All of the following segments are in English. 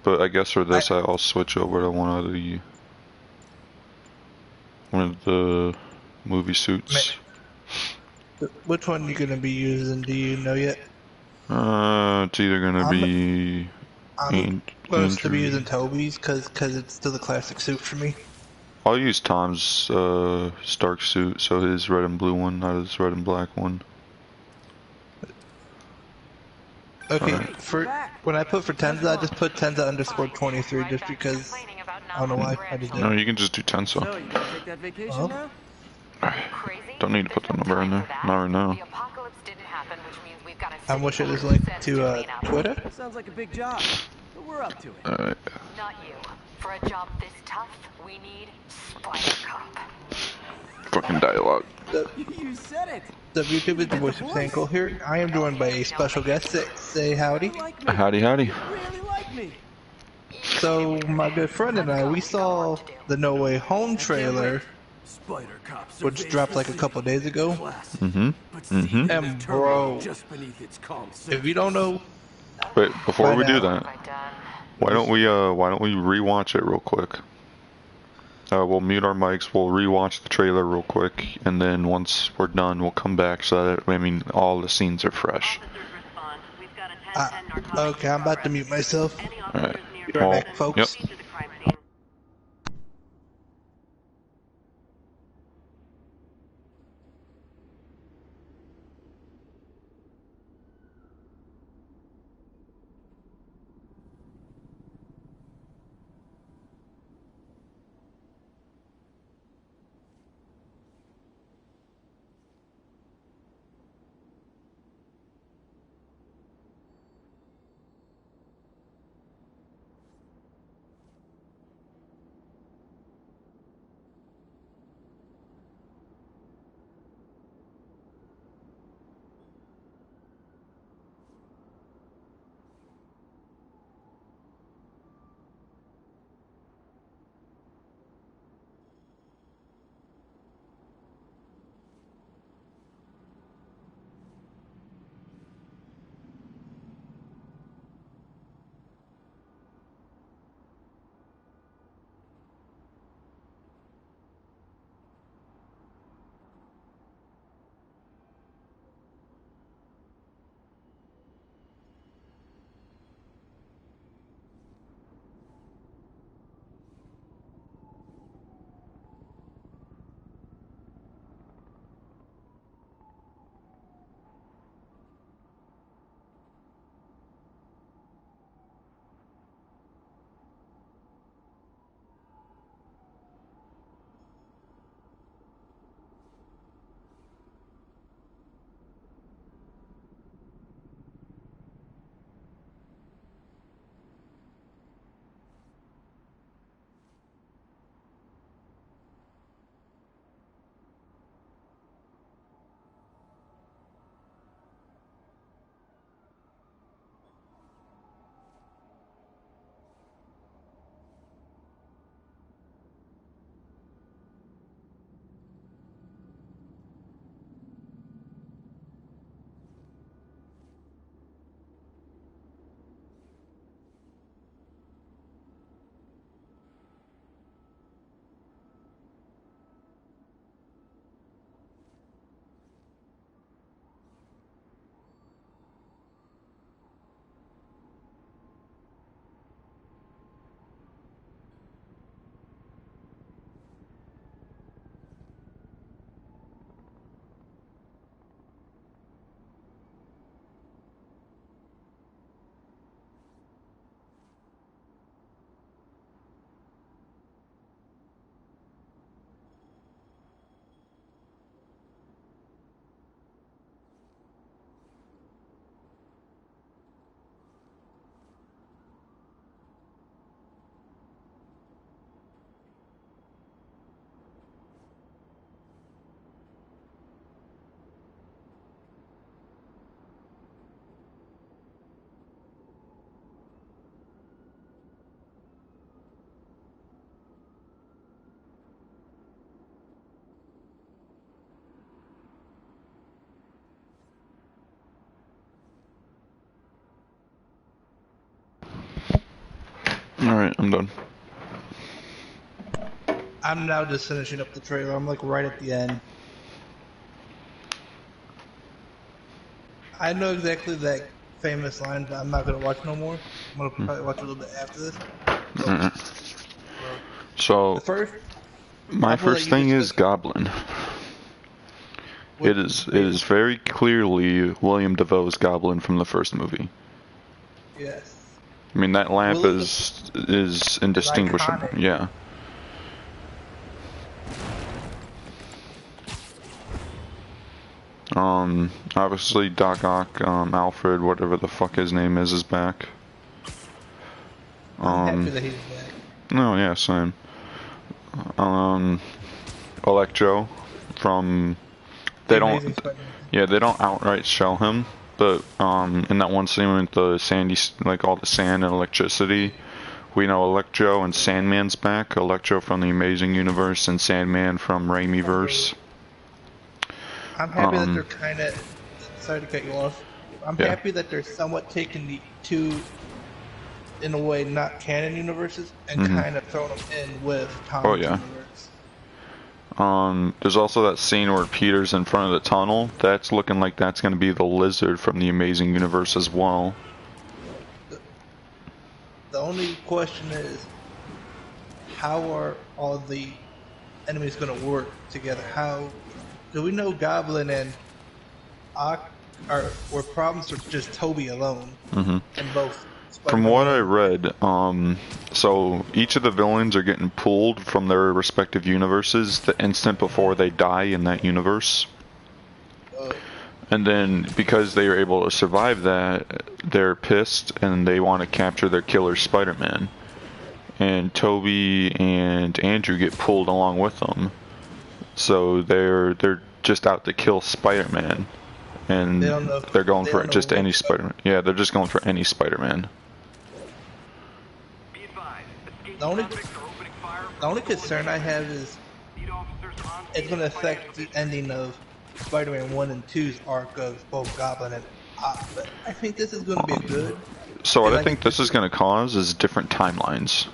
but I guess for this I'll switch over to one of the movie suits. Which one are you gonna be using? Do you know yet? It's either gonna be I'm supposed to be Andrew. using Toby's cause it's still the classic suit for me. I'll use Tom's Stark suit, so his red and blue one, not his red and black one. Okay, Alright. for when I put for Tenza, I just put Tenza underscore 23 just because I don't know why I just did. No, you can just do Tenso. So, you gonna take that vacation now? Don't need to put the number in there. Not right now. I'm gonna share this link to Twitter. Sounds like a big job, but we're up to it. Alright. Not you. For a job this tough, we need Spider Cop. Fucking dialogue. You said it. The YouTube is the voice of Sanko here. I am joined by a special guest. Say howdy. Howdy, howdy. You really like me. So my good friend and I, we saw the No Way Home trailer, Spider Cop which dropped like a couple days ago. Mm-hmm. And bro, if you don't know, Wait, before we do that, why don't we rewatch it real quick? We'll mute our mics, we'll rewatch the trailer real quick, and then once we're done, we'll come back so that, all the scenes are fresh. okay, I'm about to mute myself. Alright. Be right back, folks. Yep. Alright, I'm done. I'm now just finishing up the trailer. I'm like right at the end. I know exactly that famous line, but I'm not gonna watch no more. I'm gonna probably watch a little bit after this. So, The first, my I feel first like you thing just is Goblin. what- It is very clearly William Dafoe's Goblin from the first movie. Yes. I mean, that lamp William is indistinguishable. iconic. Yeah. Obviously Doc Ock, Alfred, whatever the fuck his name is back. I'm happy that he's back. No, yeah, same. Electro from they Amazing don't Spider-Man. yeah, they don't outright show him, but in that one scene with the sandy, like all the sand and electricity, we know Electro and Sandman's back. Electro from the Amazing Universe and Sandman from Raimiverse. I'm happy that they're kind of. Sorry to cut you off. I'm Yeah. happy that they're somewhat taking the two, in a way, not canon universes and kind of throwing them in with Tom's Oh, yeah. universe. There's also that scene where Peter's in front of the tunnel. That's looking like that's going to be the Lizard from the Amazing Universe as well. The only question is, how are all the enemies going to work together? How do we know Goblin and Ock were problems with just Toby alone in both? From what I read, so each of the villains are getting pulled from their respective universes the instant before they die in that universe. And then because they were able to survive that, they're pissed and they want to capture their killer Spider-Man. And Toby and Andrew get pulled along with them. So they're just out to kill Spider-Man. And they're going for just any Spider-Man. Yeah, they're just going for any Spider-Man. The only concern I have is it's going to affect the ending of Spider-Man 1 and 2's arc of both Goblin and Ock. But I think this is going to be good. So what I think this is going to cause is different timelines.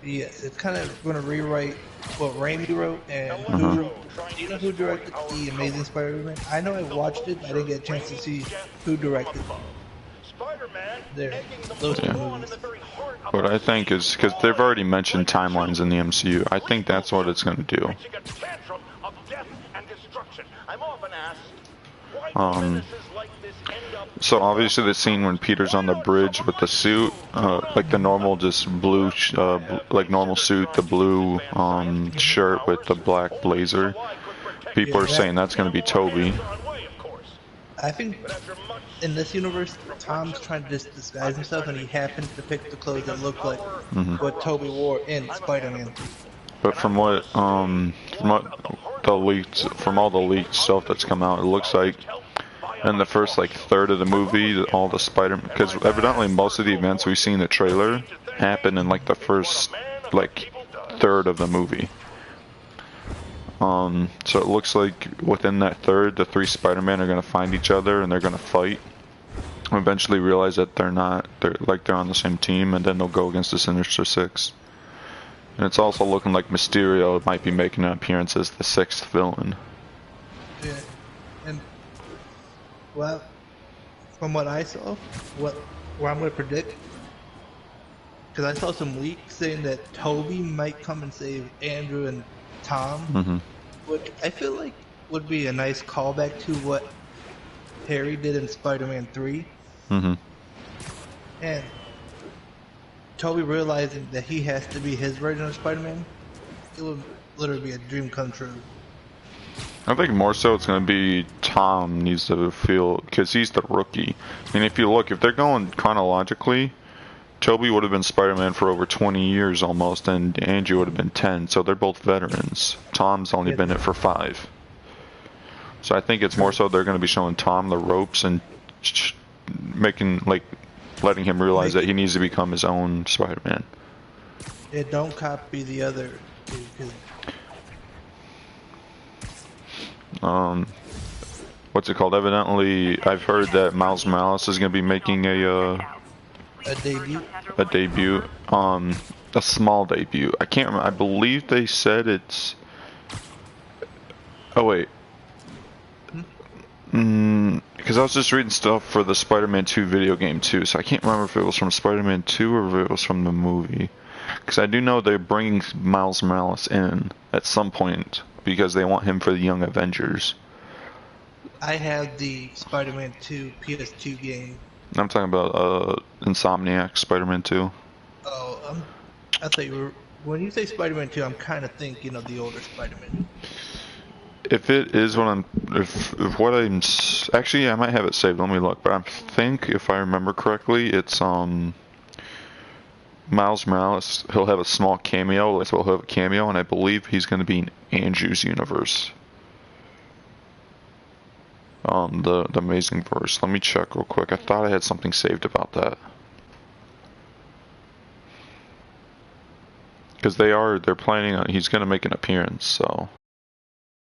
Yes, it's kind of going to rewrite what Raimi wrote and do you know who directed the Amazing Spider-Man? I know I watched it, but I didn't get a chance to see who directed those two movies. What I think is, because they've already mentioned timelines in the MCU, I think that's what it's going to do. So obviously the scene when Peter's on the bridge with the suit, like the normal just blue, like normal suit, the blue shirt with the black blazer, people are saying that's going to be Toby. I think in this universe, Tom's trying to just disguise himself, and he happens to pick the clothes that look like what Toby wore in Spider-Man. But from what the leaks, from all the leaked stuff that's come out, it looks like in the first like third of the movie, all the Spider-Man, because evidently most of the events we see in the trailer happen in like the first like third of the movie. So it looks like within that third, the three Spider-Man are going to find each other and they're going to fight. Eventually realize that they're on the same team, and then they'll go against the Sinister Six. And it's also looking like Mysterio might be making an appearance as the sixth villain. Yeah, and well, from what I saw, what I'm going to predict, because I saw some leaks saying that Toby might come and save Andrew and Tom, which I feel like would be a nice callback to what Harry did in Spider-Man 3. And Toby realizing that he has to be his version of Spider-Man, it would literally be a dream come true. I think more so it's going to be Tom needs to feel, because he's the rookie. I mean, if you look, if they're going chronologically, Toby would have been Spider-Man for over 20 years almost, and Andrew would have been 10, so they're both veterans. Tom's only been it for 5. So I think it's more so they're going to be showing Tom the ropes and making, like, letting him realize that he needs to become his own Spider-Man. Yeah, don't copy the other two, 'cause what's it called? Evidently, I've heard that Miles Morales is going to be making a A debut? A debut. A small debut. I can't remember. I believe they said it's. Oh wait. Because I was just reading stuff for the Spider-Man 2 video game too, so I can't remember if it was from Spider-Man 2 or if it was from the movie. Because I do know they're bringing Miles Morales in at some point because they want him for the Young Avengers. I have the Spider-Man 2 PS2 game. I'm talking about Insomniac Spider-Man 2. Oh, I thought you were. When you say Spider-Man 2, I'm kind of thinking of the older Spider-Man. If it is what I'm, if what I'm, actually I might have it saved. Let me look. But I think if I remember correctly, it's Miles Morales. He'll have a small cameo. He'll have a cameo, and I believe he's going to be in Andrew's universe. The Amazing Verse. Let me check real quick. I thought I had something saved about that. Because they're planning on, he's going to make an appearance, so.